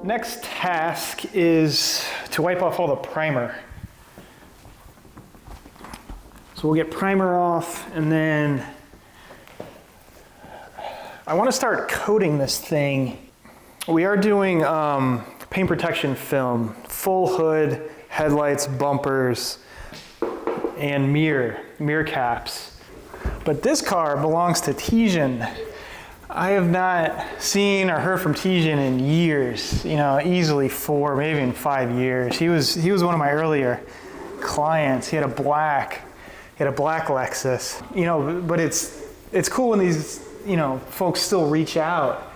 Next task is to wipe off all the primer. So we'll get primer off, and then I want to start coating this thing. We are doing paint protection film, full hood, headlights, bumpers, and mirror caps. But this car belongs to Tijan. I have not seen or heard from Tijan in years, you know, easily 4, maybe even 5 years. He was one of my earlier clients. He had a black Lexus, you know, but it's cool when these, you know, folks still reach out.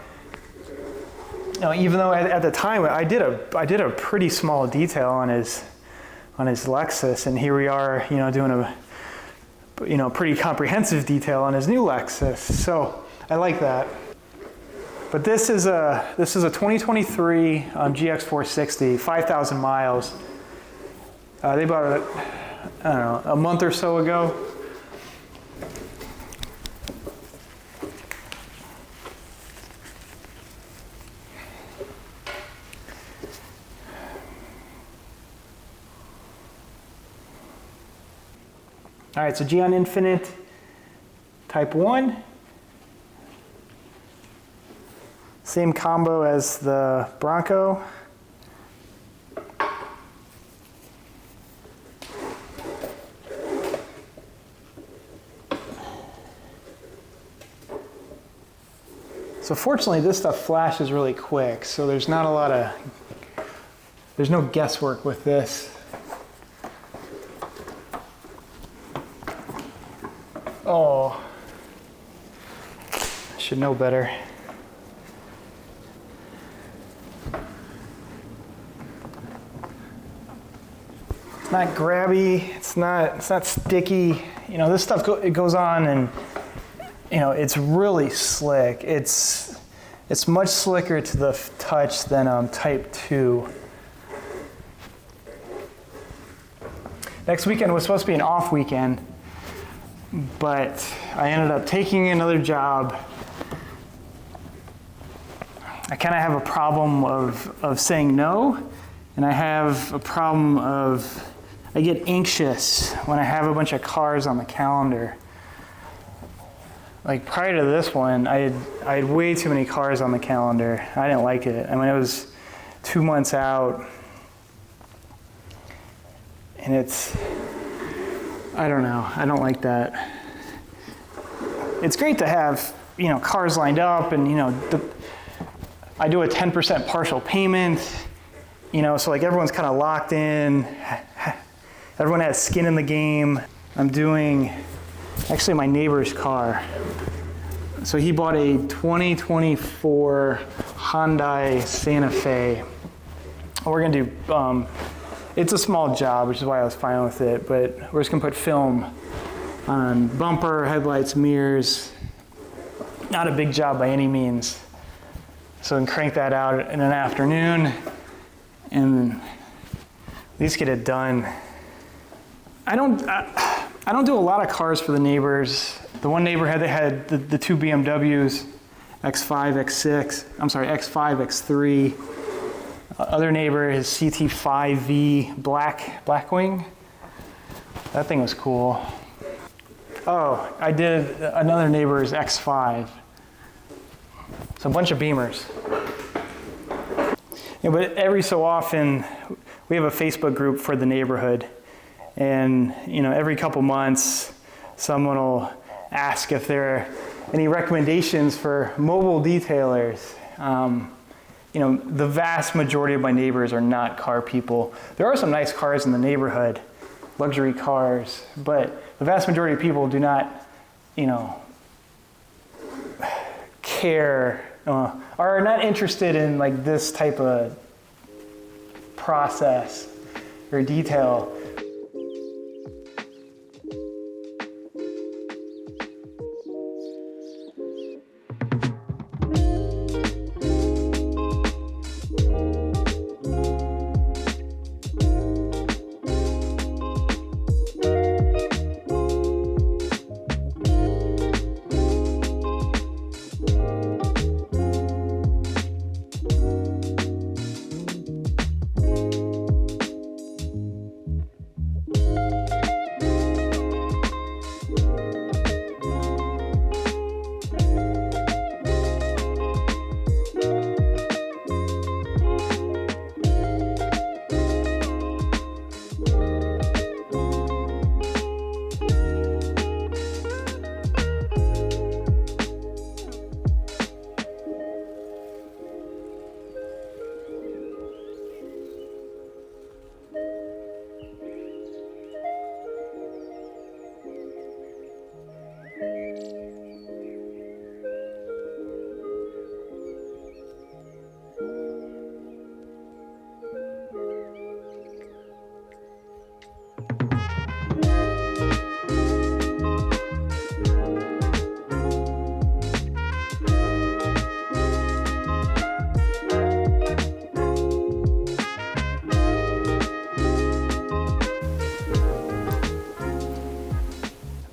You know, even though at the time I did a pretty small detail on his Lexus, and here we are, you know, doing a pretty comprehensive detail on his new Lexus. So I like that. But this is a 2023 GX460, 5,000 miles. They bought it, I don't know, a month or so ago. All right, so Gyeon Infinite Type 1. Same combo as the Bronco. So fortunately, this stuff flashes really quick, so there's no guesswork with this. Oh, I should know better. It's not grabby, it's not sticky. You know, this stuff it goes on, and you know, it's really slick. It's much slicker to the touch than Type 2. Next weekend was supposed to be an off weekend, but I ended up taking another job. I kind of have a problem of saying no, and I have a problem of, I get anxious when I have a bunch of cars on the calendar. Like prior to this one, I had way too many cars on the calendar. I didn't like it. I mean, it was 2 months out, and I don't know, I don't like that. It's great to have, you know, cars lined up, and you know, I do a 10% partial payment, you know, so like everyone's kind of locked in. Everyone has skin in the game. I'm doing actually my neighbor's car. So he bought a 2024 Hyundai Santa Fe. We're gonna do, it's a small job, which is why I was fine with it, but we're just gonna put film on bumper, headlights, mirrors. Not a big job by any means. So we can crank that out in an afternoon and at least get it done. I don't do a lot of cars for the neighbors. The one neighbor had the two BMWs, X5, X6, I'm sorry, X5, X3. Other neighbor, his CT5V Blackwing. That thing was cool. Oh, I did another neighbor's X5. So a bunch of Beamers. Yeah, but every so often, we have a Facebook group for the neighborhood. And you know, every couple months, someone will ask if there are any recommendations for mobile detailers. You know, the vast majority of my neighbors are not car people. There are some nice cars in the neighborhood, luxury cars, but the vast majority of people do not, you know, care, are not interested in like this type of process or detail.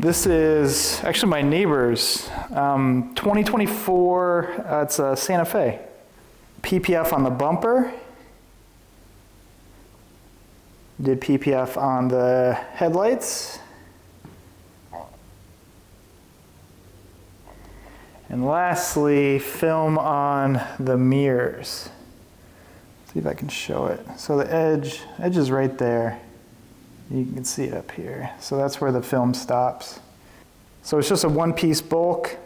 This is actually my neighbor's 2024, it's a Santa Fe. PPF on the bumper. Did PPF on the headlights. And lastly, film on the mirrors. See if I can show it. So the edge is right there. You can see it up here. So that's where the film stops. So it's just a one-piece bulk.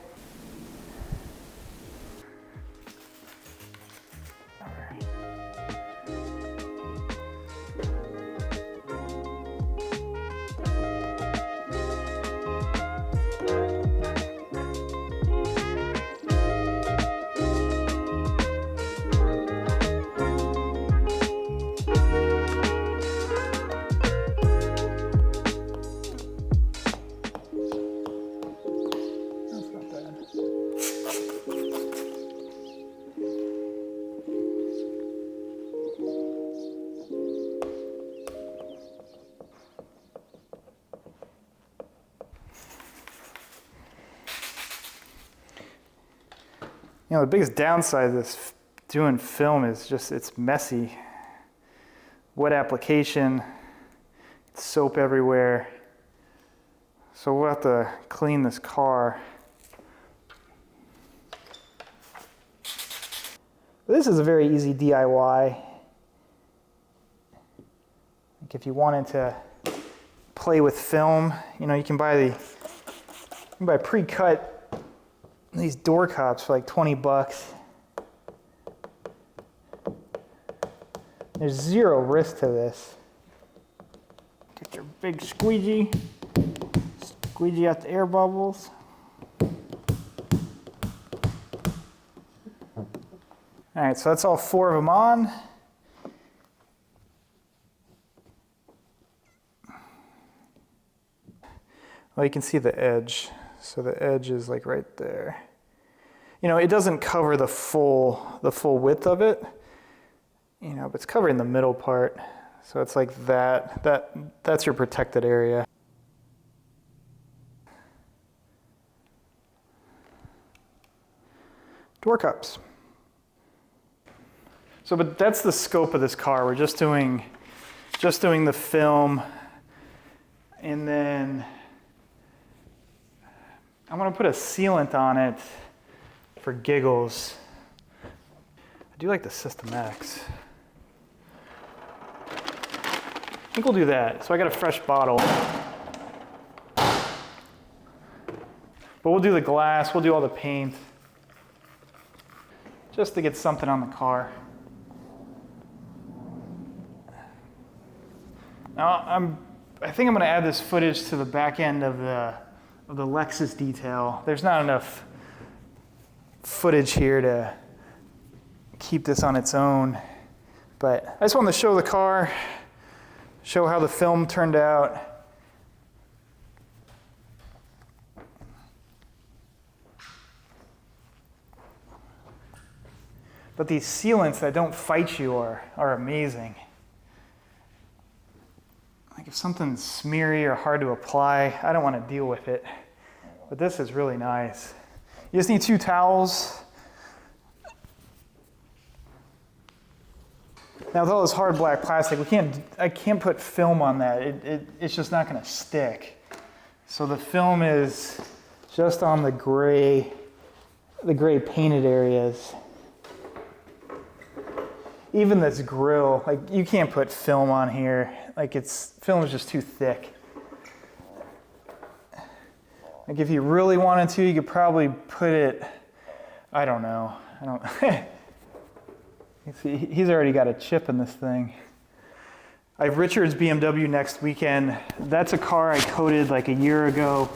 You know, the biggest downside of this doing film is just it's messy. Wet application, soap everywhere. So we'll have to clean this car. This is a very easy DIY. Like if you wanted to play with film, you know, you can buy pre-cut these door cups for like 20 bucks. There's zero risk to this. Get your big squeegee out the air bubbles. All right, so that's all 4 of them on. Well, you can see the edge. So the edge is like right there. You know, it doesn't cover the full width of it, you know, but it's covering the middle part. So it's like that's your protected area. Door cups. So, but that's the scope of this car. We're just doing the film, and then I'm gonna put a sealant on it for giggles. I do like the System X. I think we'll do that. So I got a fresh bottle. But we'll do the glass, we'll do all the paint, just to get something on the car. Now I think I'm gonna add this footage to the back end of the Lexus detail. There's not enough footage here to keep this on its own, but I just wanted to show the car, show how the film turned out. But these sealants that don't fight you are amazing. Like if something's smeary or hard to apply, I don't want to deal with it. But this is really nice. You just need 2 towels. Now with all this hard black plastic, I can't put film on that. It's just not going to stick. So the film is just on the gray painted areas. Even this grill, like you can't put film on here. Like film is just too thick. Like if you really wanted to, you could probably put it, I don't know. See, he's already got a chip in this thing. I have Richard's BMW next weekend. That's a car I coated like a year ago.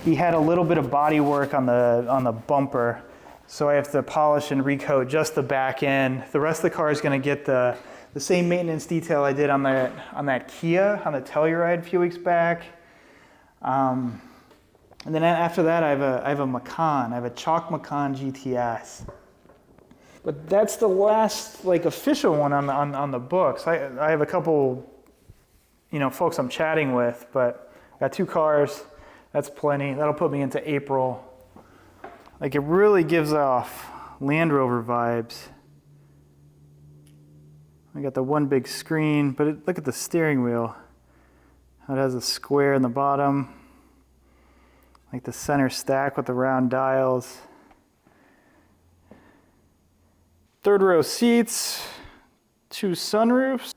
He had a little bit of body work on the bumper. So I have to polish and recoat just the back end. The rest of the car is going to get the same maintenance detail I did on that Kia, on the Telluride a few weeks back. And then after that, I have a Macan. I have a chalk Macan GTS. But that's the last like official one on the books. I have a couple, folks I'm chatting with, but I got 2 cars. That's plenty. That'll put me into April. Like, it really gives off Land Rover vibes. I got the one big screen, but look at the steering wheel. How it has a square in the bottom. Like the center stack with the round dials. Third row seats, 2 sunroofs.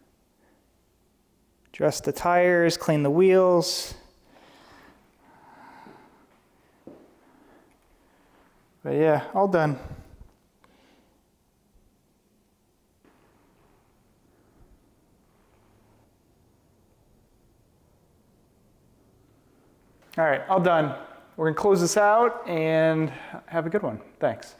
Dress the tires, clean the wheels. But yeah, all done. All right, all done. We're gonna close this out and have a good one. Thanks.